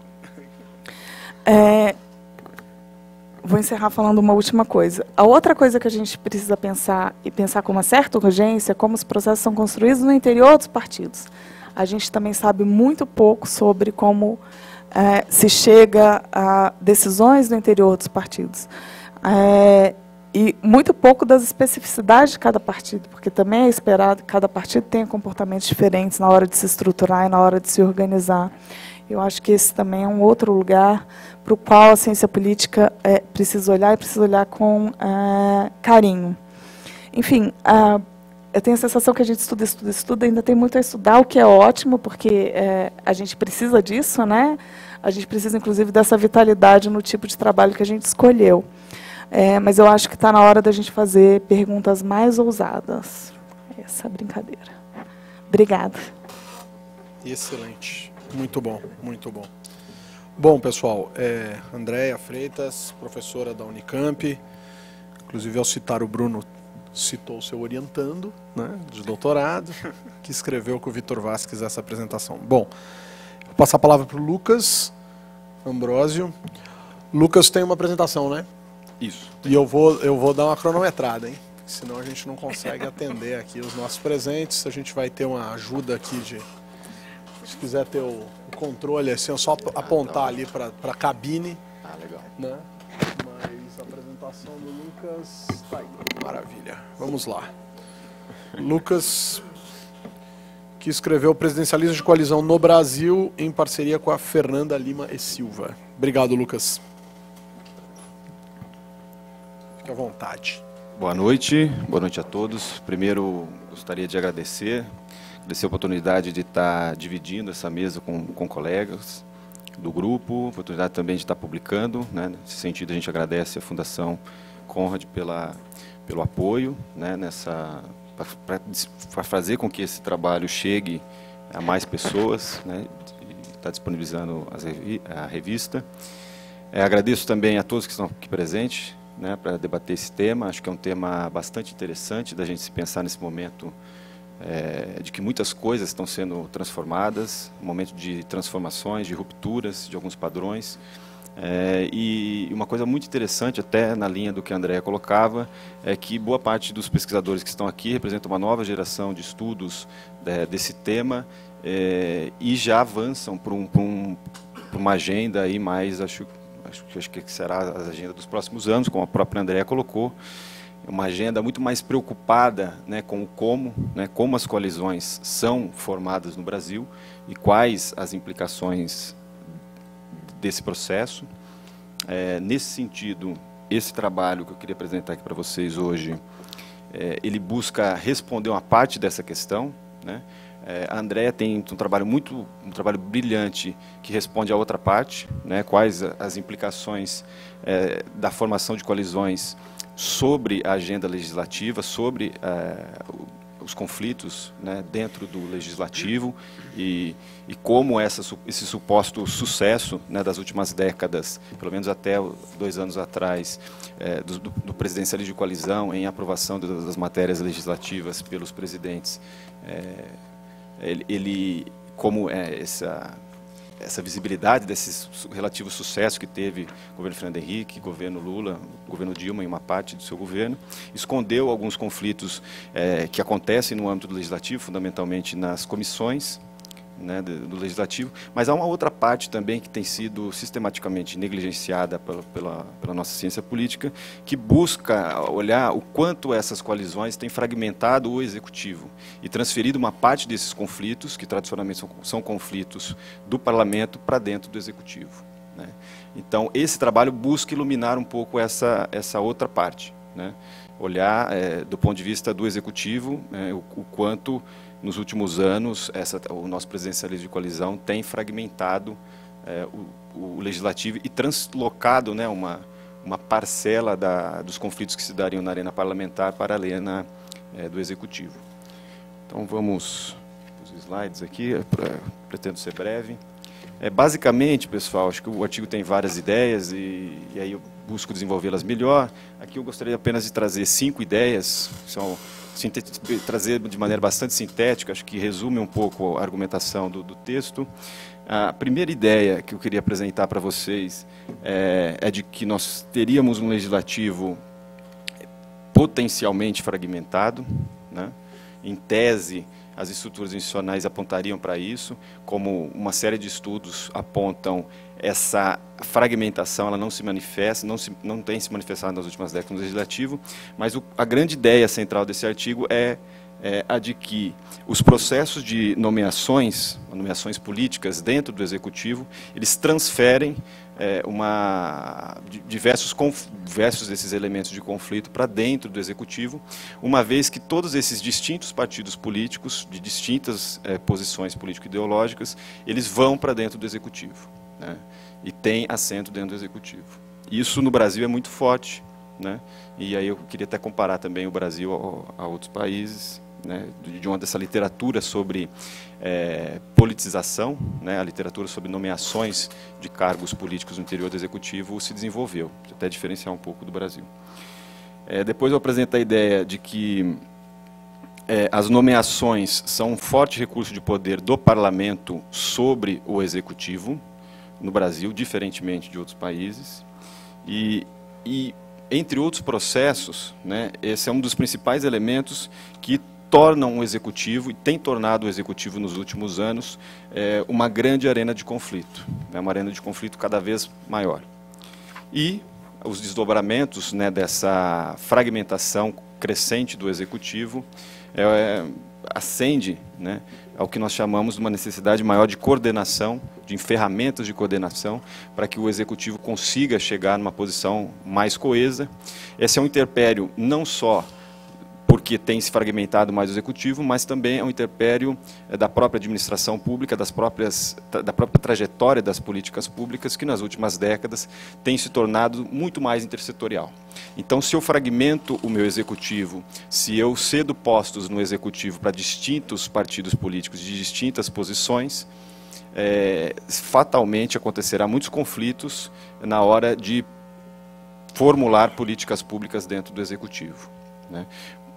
Vou encerrar falando uma última coisa. A outra coisa que a gente precisa pensar, e pensar com uma certa urgência, é como os processos são construídos no interior dos partidos. A gente também sabe muito pouco sobre como se chega a decisões no interior dos partidos. E muito pouco das especificidades de cada partido, porque também é esperado que cada partido tenha comportamentos diferentes na hora de se estruturar e na hora de se organizar. Eu acho que esse também é um outro lugar para o qual a ciência política precisa olhar, e precisa olhar com carinho. Enfim, eu tenho a sensação que a gente estuda, ainda tem muito a estudar, o que é ótimo, porque a gente precisa disso, né? A gente precisa, inclusive, dessa vitalidade no tipo de trabalho que a gente escolheu. Mas eu acho que está na hora da gente fazer perguntas mais ousadas. Essa brincadeira. Obrigada. Excelente. Muito bom, muito bom. Bom, pessoal, Andréia Freitas, professora da Unicamp. Inclusive, ao citar o Bruno, citou o seu orientando, né, de doutorado, que escreveu com o Vitor Vasquez essa apresentação. Bom, vou passar a palavra para o Lucas Ambrósio. Lucas tem uma apresentação, né? Isso. E eu vou dar uma cronometrada, hein? Senão a gente não consegue atender aqui os nossos presentes. A gente vai ter uma ajuda aqui de... Se quiser ter o controle, assim, é só apontar ali para a cabine. Legal. Né? Mas a apresentação do Lucas está aí. Maravilha. Vamos lá. Lucas, que escreveu o Presidencialismo de Coalizão no Brasil em parceria com a Fernanda Lima e Silva. Obrigado, Lucas. Fique à vontade. Boa noite a todos. Primeiro, gostaria de agradecer a oportunidade de estar dividindo essa mesa com colegas do grupo, a oportunidade também de estar publicando, né? Nesse sentido, a gente agradece a Fundação Conrad pelo apoio, né, para fazer com que esse trabalho chegue a mais pessoas, né, está disponibilizando a revista. Agradeço também a todos que estão aqui presentes, né, para debater esse tema. Acho que é um tema bastante interessante da gente se pensar nesse momento de que muitas coisas estão sendo transformadas, um momento de transformações, de rupturas de alguns padrões. E uma coisa muito interessante, até na linha do que a Andréia colocava, é que boa parte dos pesquisadores que estão aqui representam uma nova geração de estudos desse tema e já avançam para uma agenda aí mais, acho que será a agenda dos próximos anos, como a própria Andréia colocou, uma agenda muito mais preocupada, né, com o como as coalizões são formadas no Brasil e quais as implicações desse processo. Nesse sentido, esse trabalho que eu queria apresentar aqui para vocês hoje, ele busca responder uma parte dessa questão, né? A Andréia tem um trabalho brilhante que responde a outra parte, né? Quais as implicações da formação de coalizões sobre a agenda legislativa, sobre os conflitos, né, dentro do legislativo e como esse suposto sucesso, né, das últimas décadas, pelo menos até 2 anos atrás, do presidencialismo de coalizão em aprovação das matérias legislativas pelos presidentes, como essa visibilidade desse relativo sucesso que teve o governo Fernando Henrique, governo Lula, governo Dilma e uma parte do seu governo, escondeu alguns conflitos que acontecem no âmbito do legislativo, fundamentalmente nas comissões, né, do legislativo, mas há uma outra parte também que tem sido sistematicamente negligenciada pela nossa ciência política, que busca olhar o quanto essas coalizões têm fragmentado o executivo e transferido uma parte desses conflitos, que tradicionalmente são conflitos do parlamento, para dentro do executivo, né. Então, esse trabalho busca iluminar um pouco essa outra parte, né, olhar do ponto de vista do executivo o quanto nos últimos anos, o nosso presidencialismo de coalizão tem fragmentado o legislativo e translocado, né, uma parcela dos conflitos que se dariam na arena parlamentar para a arena do executivo. Então vamos os slides aqui, pretendo ser breve. Basicamente, pessoal, acho que o artigo tem várias ideias e aí eu busco desenvolvê-las melhor. Aqui eu gostaria apenas de trazer 5 ideias, trazer de maneira bastante sintética, acho que resume um pouco a argumentação do texto. A primeira ideia que eu queria apresentar para vocês é de que nós teríamos um legislativo potencialmente fragmentado, né? Em tese, as estruturas institucionais apontariam para isso, como uma série de estudos apontam, essa fragmentação ela não se manifesta, não tem se manifestado nas últimas décadas no legislativo, mas a grande ideia central desse artigo é a de que os processos de nomeações políticas dentro do executivo, eles transferem diversos desses elementos de conflito para dentro do executivo, uma vez que todos esses distintos partidos políticos, de distintas posições político-ideológicas, eles vão para dentro do executivo, né, e têm assento dentro do executivo. Isso no Brasil é muito forte, né, e aí eu queria até comparar também o Brasil a outros países, né, de onde essa literatura sobre politização, né, a literatura sobre nomeações de cargos políticos no interior do executivo se desenvolveu, até diferenciar um pouco do Brasil. Depois eu apresento a ideia de que as nomeações são um forte recurso de poder do parlamento sobre o executivo no Brasil, diferentemente de outros países, e entre outros processos, né, esse é um dos principais elementos que tornam o executivo, e tem tornado o executivo nos últimos anos, uma grande arena de conflito, uma arena de conflito cada vez maior. E os desdobramentos, né, dessa fragmentação crescente do executivo acende, né, ao que nós chamamos de uma necessidade maior de coordenação, de ferramentas de coordenação, para que o executivo consiga chegar numa posição mais coesa. Esse é um interpério não só porque tem se fragmentado mais o executivo, mas também é um interpério da própria administração pública, da própria trajetória das políticas públicas, que nas últimas décadas tem se tornado muito mais intersetorial. Então, se eu fragmento o meu executivo, se eu cedo postos no executivo para distintos partidos políticos de distintas posições, fatalmente acontecerá muitos conflitos na hora de formular políticas públicas dentro do executivo, né?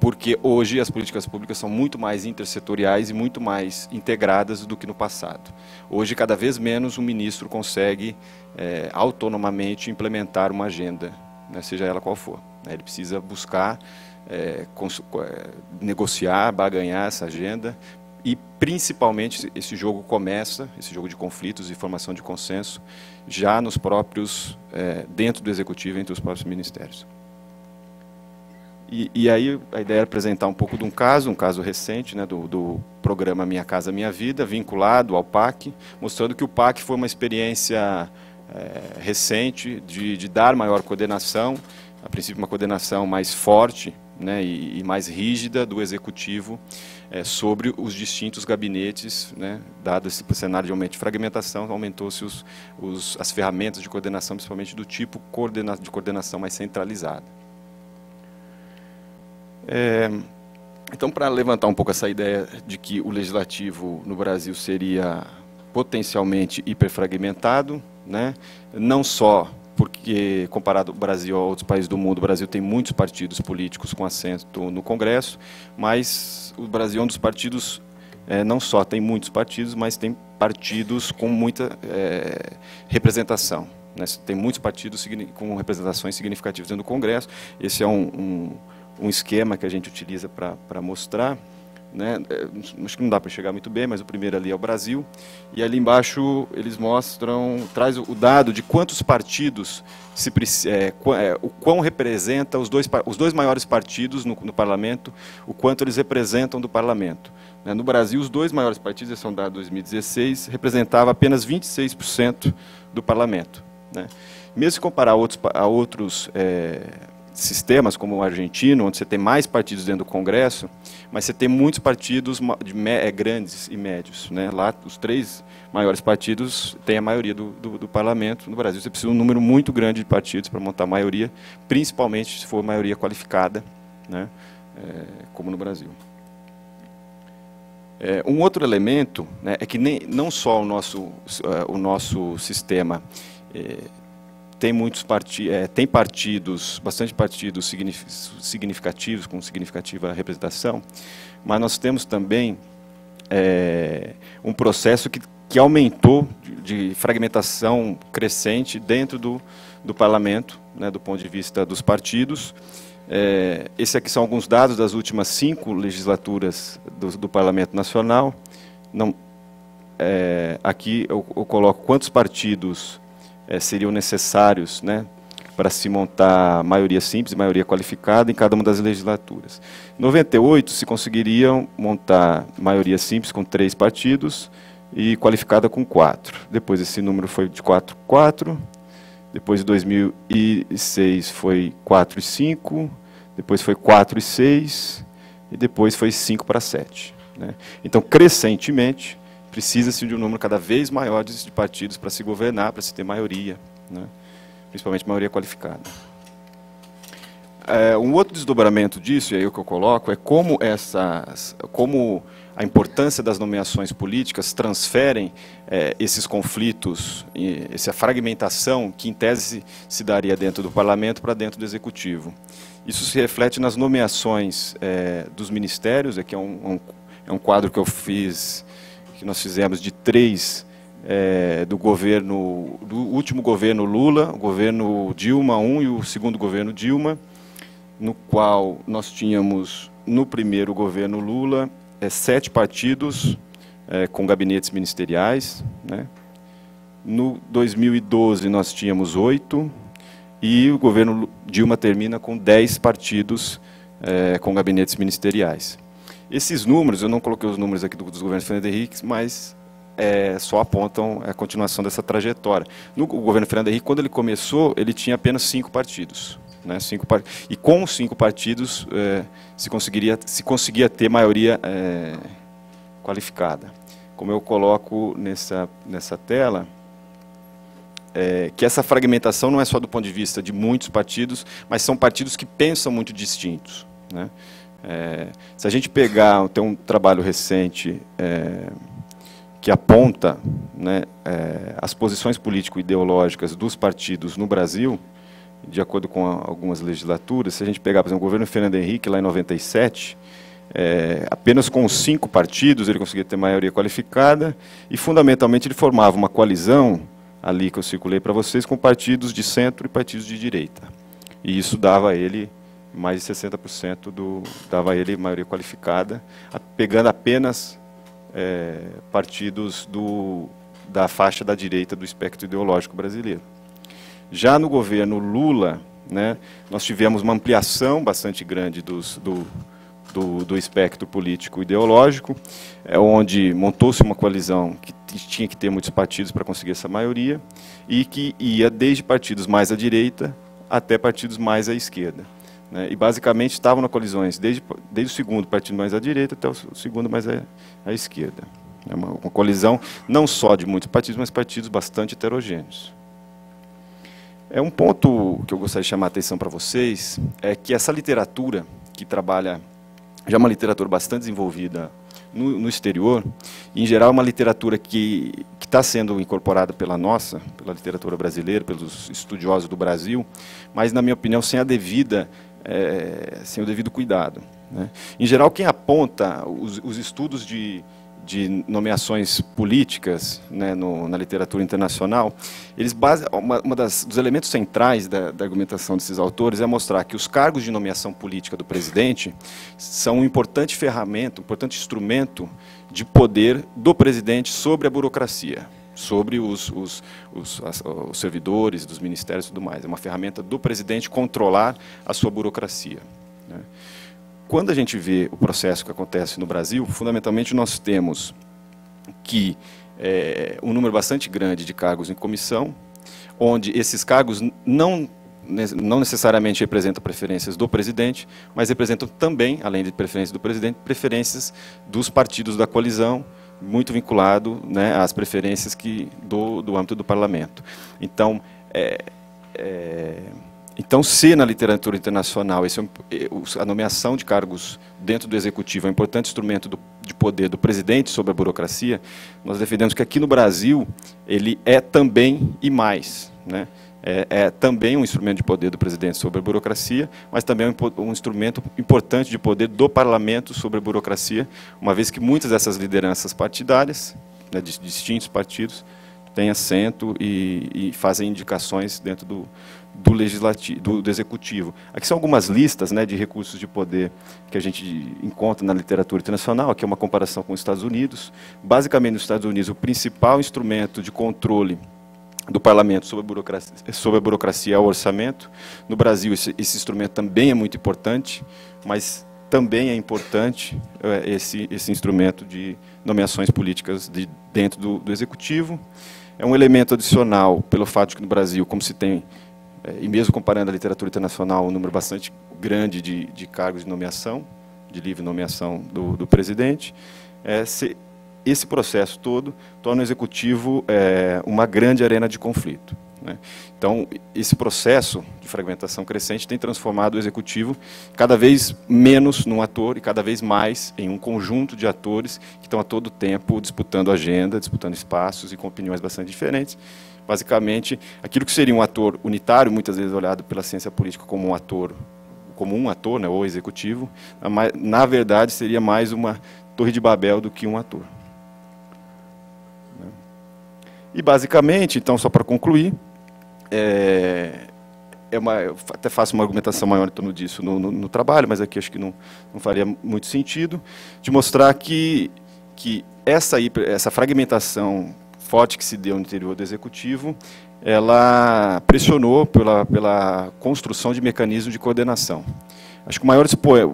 Porque hoje as políticas públicas são muito mais intersetoriais e muito mais integradas do que no passado. Hoje, cada vez menos, o ministro consegue autonomamente implementar uma agenda, né, seja ela qual for. Ele precisa buscar negociar, barganhar essa agenda e, principalmente, esse jogo de conflitos e formação de consenso, já nos próprios, dentro do executivo, entre os próprios ministérios. E aí a ideia era apresentar um pouco de um caso recente, né, do programa Minha Casa Minha Vida, vinculado ao PAC, mostrando que o PAC foi uma experiência recente de dar maior coordenação, a princípio uma coordenação mais forte, né, e mais rígida do executivo sobre os distintos gabinetes, né, dado esse cenário de aumento de fragmentação, aumentou-se as ferramentas de coordenação, principalmente do tipo de coordenação mais centralizada. Então, para levantar um pouco essa ideia de que o legislativo no Brasil seria potencialmente hiperfragmentado, né, não só porque, comparado ao Brasil a outros países do mundo, o Brasil tem muitos partidos políticos com assento no Congresso, mas o Brasil é um dos partidos não só tem muitos partidos, mas tem partidos com muita representação. Né? Tem muitos partidos com representações significativas dentro do Congresso. Esse é um esquema que a gente utiliza para mostrar. Né? Acho que não dá para enxergar muito bem, mas o primeiro ali é o Brasil. E ali embaixo eles traz o dado de quantos partidos, o quão representa os dois maiores partidos no parlamento, o quanto eles representam do parlamento. Né? No Brasil, os dois maiores partidos, esse é um dado de 2016, representavam apenas 26% do parlamento. Né? Mesmo se comparar a outros sistemas, como o argentino, onde você tem mais partidos dentro do Congresso, mas você tem muitos partidos grandes e médios. Né? Lá, os 3 maiores partidos têm a maioria do parlamento. No Brasil, você precisa de um número muito grande de partidos para montar a maioria, principalmente se for maioria qualificada, né? Como no Brasil. Um outro elemento, né, é que não só o nosso sistema tem bastante partidos significativos, com significativa representação, mas nós temos também um processo que aumentou de fragmentação crescente dentro do parlamento, né, do ponto de vista dos partidos. Esses aqui são alguns dados das últimas 5 legislaturas do Parlamento Nacional. Aqui eu coloco quantos partidos seriam necessários, né, para se montar maioria simples e maioria qualificada em cada uma das legislaturas. Em 98 se conseguiriam montar maioria simples com 3 partidos e qualificada com 4. Depois esse número foi de 4 para 4. Depois, em 2006, foi 4 e 5, depois foi 4 e 6, e depois foi 5 para 7. Né? Então, crescentemente, precisa-se de um número cada vez maior de partidos para se governar, para se ter maioria, né? Principalmente maioria qualificada. Um outro desdobramento disso, e aí o que eu coloco, é como a importância das nomeações políticas transferem esses conflitos, essa fragmentação que, em tese, se daria dentro do parlamento para dentro do executivo. Isso se reflete nas nomeações dos ministérios. Aqui é um quadro que nós fizemos de 3 do último governo Lula, o governo Dilma I e o segundo governo Dilma, no qual nós tínhamos, no primeiro governo Lula, 7 partidos com gabinetes ministeriais. Né? No 2012 nós tínhamos 8, e o governo Dilma termina com 10 partidos com gabinetes ministeriais. Esses números, eu não coloquei os números aqui dos governos Fernando Henrique, mas só apontam a continuação dessa trajetória. No governo Fernando Henrique, quando ele começou, ele tinha apenas 5 partidos. Né, e com os 5 partidos se conseguia ter maioria qualificada. Como eu coloco nessa tela, que essa fragmentação não é só do ponto de vista de muitos partidos, mas são partidos que pensam muito distintos. Né? Se a gente tem um trabalho recente que aponta, né, as posições político-ideológicas dos partidos no Brasil, de acordo com algumas legislaturas. Se a gente pegar, por exemplo, o governo Fernando Henrique, lá em 97, apenas com os 5 partidos ele conseguia ter maioria qualificada, e fundamentalmente ele formava uma coalizão, ali que eu circulei para vocês, com partidos de centro e partidos de direita. E isso dava a ele mais de 60%, dava a ele maioria qualificada, pegando apenas partidos da faixa da direita do espectro ideológico brasileiro. Já no governo Lula, né, nós tivemos uma ampliação bastante grande do espectro político ideológico, onde montou-se uma coalizão que tinha que ter muitos partidos para conseguir essa maioria, e que ia desde partidos mais à direita até partidos mais à esquerda. Né, e basicamente estavam nas coalizões desde o segundo partido mais à direita até o segundo mais à esquerda. É uma coalizão não só de muitos partidos, mas partidos bastante heterogêneos. Um ponto que eu gostaria de chamar a atenção para vocês é que essa literatura, que trabalha, já é uma literatura bastante desenvolvida no exterior, em geral é uma literatura que está sendo incorporada pela literatura brasileira, pelos estudiosos do Brasil, mas, na minha opinião, sem o devido cuidado. Né? Em geral, quem aponta os estudos de de nomeações políticas, né, na literatura internacional, eles dos elementos centrais da argumentação desses autores é mostrar que os cargos de nomeação política do presidente são um importante ferramenta, um importante instrumento de poder do presidente sobre a burocracia, sobre os servidores dos ministérios e tudo mais. É uma ferramenta do presidente controlar a sua burocracia, né? Quando a gente vê o processo que acontece no Brasil, fundamentalmente nós temos que um número bastante grande de cargos em comissão, onde esses cargos não necessariamente representam preferências do presidente, mas representam também, além de preferências do presidente, preferências dos partidos da coalizão, muito vinculado, né, às preferências do âmbito do parlamento. Então, se na literatura internacional a nomeação de cargos dentro do executivo é um importante instrumento de poder do presidente sobre a burocracia, nós defendemos que aqui no Brasil ele é também e mais, né? É também um instrumento de poder do presidente sobre a burocracia, mas também é um instrumento importante de poder do parlamento sobre a burocracia, uma vez que muitas dessas lideranças partidárias, né, de distintos partidos, têm assento e fazem indicações dentro do legislativo, do executivo. Aqui são algumas listas, né, de recursos de poder que a gente encontra na literatura internacional. Aqui é uma comparação com os Estados Unidos. Basicamente, nos Estados Unidos, o principal instrumento de controle do parlamento sobre a burocracia é o orçamento. No Brasil, esse instrumento também é muito importante, mas também é importante esse instrumento de nomeações políticas dentro do executivo. É um elemento adicional pelo fato de que no Brasil, como se tem, e mesmo comparando a literatura internacional, um número bastante grande de cargos de nomeação, de livre nomeação do presidente, esse processo todo torna o executivo uma grande arena de conflito, né? Então, esse processo de fragmentação crescente tem transformado o executivo cada vez menos num ator e cada vez mais em um conjunto de atores que estão a todo tempo disputando agenda, disputando espaços e com opiniões bastante diferentes. Basicamente, aquilo que seria um ator unitário, muitas vezes olhado pela ciência política como um ator, né, ou executivo, na verdade seria mais uma torre de Babel do que um ator. E basicamente, então, só para concluir, eu até faço uma argumentação maior em torno disso no trabalho, mas aqui acho que não faria muito sentido, de mostrar que essa fragmentação forte que se deu no interior do executivo, ela pressionou pela construção de mecanismos de coordenação. Acho que o maior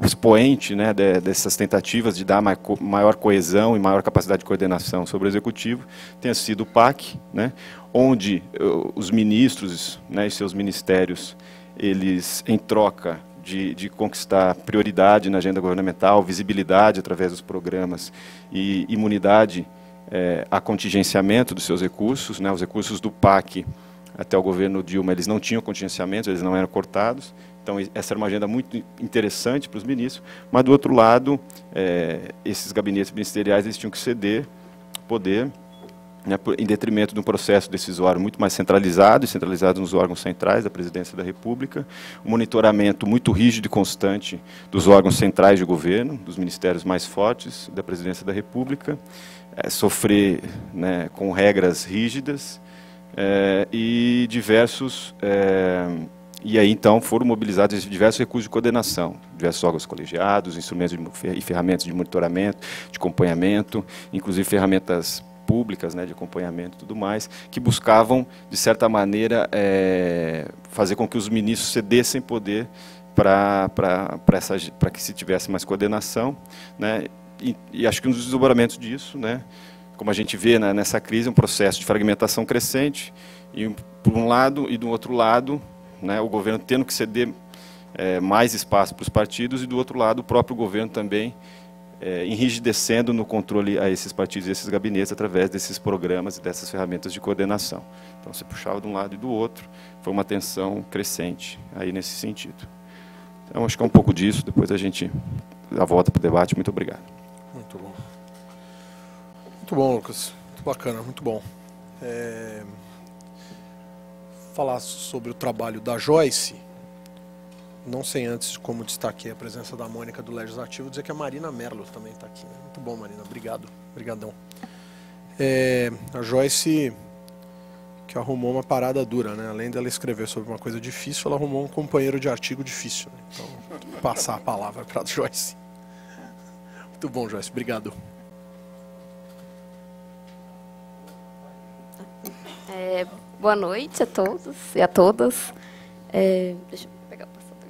expoente, né, dessas tentativas de dar maior coesão e maior capacidade de coordenação sobre o executivo tenha sido o PAC, né, onde os ministros, né, e seus ministérios, eles, em troca de conquistar prioridade na agenda governamental, visibilidade através dos programas e imunidade a contingenciamento dos seus recursos, né, os recursos do PAC até o governo Dilma, eles não tinham contingenciamento, eles não eram cortados. Então, essa era uma agenda muito interessante para os ministros, mas, do outro lado, esses gabinetes ministeriais eles tinham que ceder poder, né, em detrimento de um processo decisório muito mais centralizado nos órgãos centrais da Presidência da República, um monitoramento muito rígido e constante dos órgãos centrais de governo, dos ministérios mais fortes da Presidência da República, sofrer, né, com regras rígidas e diversos... E aí, então, foram mobilizados diversos recursos de coordenação, diversos órgãos colegiados, instrumentos e ferramentas de monitoramento, de acompanhamento, inclusive ferramentas públicas, né, de acompanhamento e tudo mais, que buscavam, de certa maneira, fazer com que os ministros cedessem poder para que se tivesse mais coordenação, né, e acho que um dos desdobramentos disso, né, como a gente vê, né, nessa crise, um processo de fragmentação crescente, e por um lado e do outro lado, né, o governo tendo que ceder mais espaço para os partidos e, do outro lado, o próprio governo também enrijecendo no controle a esses partidos e esses gabinetes através desses programas e dessas ferramentas de coordenação. Então, você puxava de um lado e do outro, foi uma tensão crescente aí nesse sentido. Então, acho que é um pouco disso, depois a gente dá a volta para o debate. Muito obrigado. Muito bom. Muito bom, Lucas. Muito bacana, muito bom. Falar sobre o trabalho da Joyce, não sei antes como destaquei a presença da Mônica do Legislativo, dizer que a Marina Merlo também está aqui. Né? Muito bom, Marina. Obrigado. Obrigadão. A Joyce, que arrumou uma parada dura, né? Além dela escrever sobre uma coisa difícil, ela arrumou um companheiro de artigo difícil. Né? Então, vou passar a palavra para a Joyce. Muito bom, Joyce. Obrigado. Boa noite a todos e a todas. Deixa eu pegar o passador.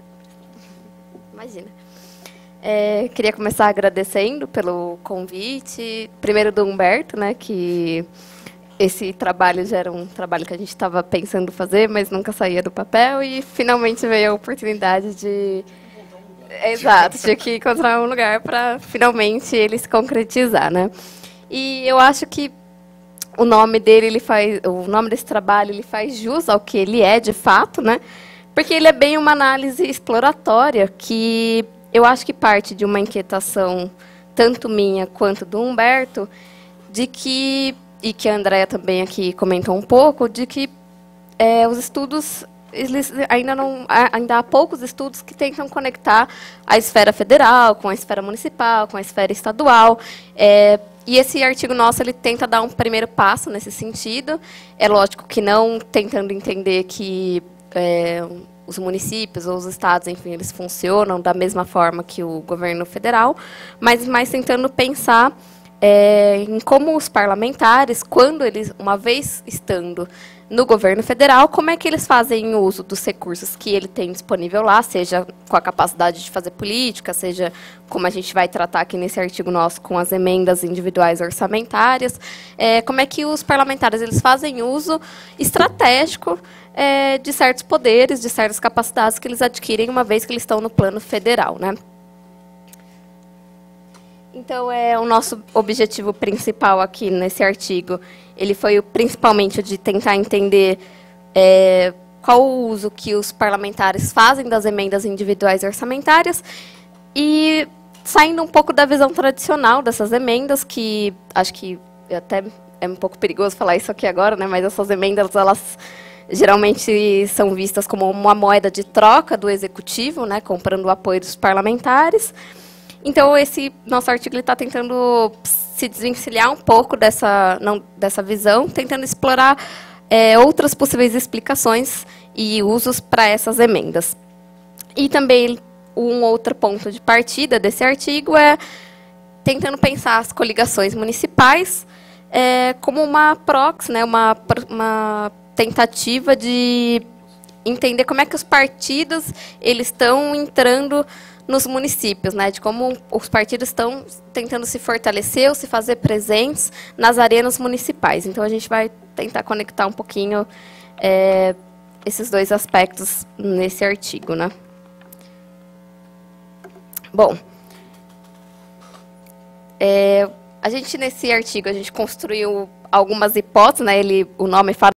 Imagina. Queria começar agradecendo pelo convite, primeiro do Humberto, né, que esse trabalho já era um trabalho que a gente estava pensando fazer, mas nunca saía do papel, e finalmente veio a oportunidade de... Exato, tinha que encontrar um lugar para finalmente ele se concretizar, né? E eu acho que o nome dele, o nome desse trabalho, ele faz jus ao que ele é de fato, né? Porque ele é bem uma análise exploratória que eu acho que parte de uma inquietação tanto minha quanto do Humberto, de que, e que a Andrea também aqui comentou um pouco, de que os estudos, ainda há poucos estudos que tentam conectar a esfera federal com a esfera municipal, com a esfera estadual. E esse artigo nosso, ele tenta dar um primeiro passo nesse sentido. É lógico que não tentando entender que os municípios ou os estados, enfim, eles funcionam da mesma forma que o governo federal, mas mais tentando pensar em como os parlamentares, quando eles, uma vez estando no governo federal, como é que eles fazem uso dos recursos que ele tem disponível lá, seja com a capacidade de fazer política, seja como a gente vai tratar aqui nesse artigo nosso com as emendas individuais orçamentárias, como é que os parlamentares eles fazem uso estratégico de certos poderes, de certas capacidades que eles adquirem uma vez que eles estão no plano federal, né? Então, o nosso objetivo principal aqui nesse artigo, ele foi principalmente o de tentar entender qual o uso que os parlamentares fazem das emendas individuais orçamentárias e saindo um pouco da visão tradicional dessas emendas, que acho que até é um pouco perigoso falar isso aqui agora, né? Mas essas emendas, elas geralmente são vistas como uma moeda de troca do executivo, né? Comprando o apoio dos parlamentares. Então, esse nosso artigo está tentando se desvencilhar um pouco dessa visão, tentando explorar outras possíveis explicações e usos para essas emendas. E também, um outro ponto de partida desse artigo é tentando pensar as coligações municipais como uma proxy, né, uma tentativa de entender como é que os partidos eles estão entrando nos municípios, né, de como os partidos estão tentando se fortalecer ou se fazer presentes nas arenas municipais. Então, a gente vai tentar conectar um pouquinho esses dois aspectos nesse artigo, né? Bom, a gente, nesse artigo, a gente construiu algumas hipóteses, né, o nome fala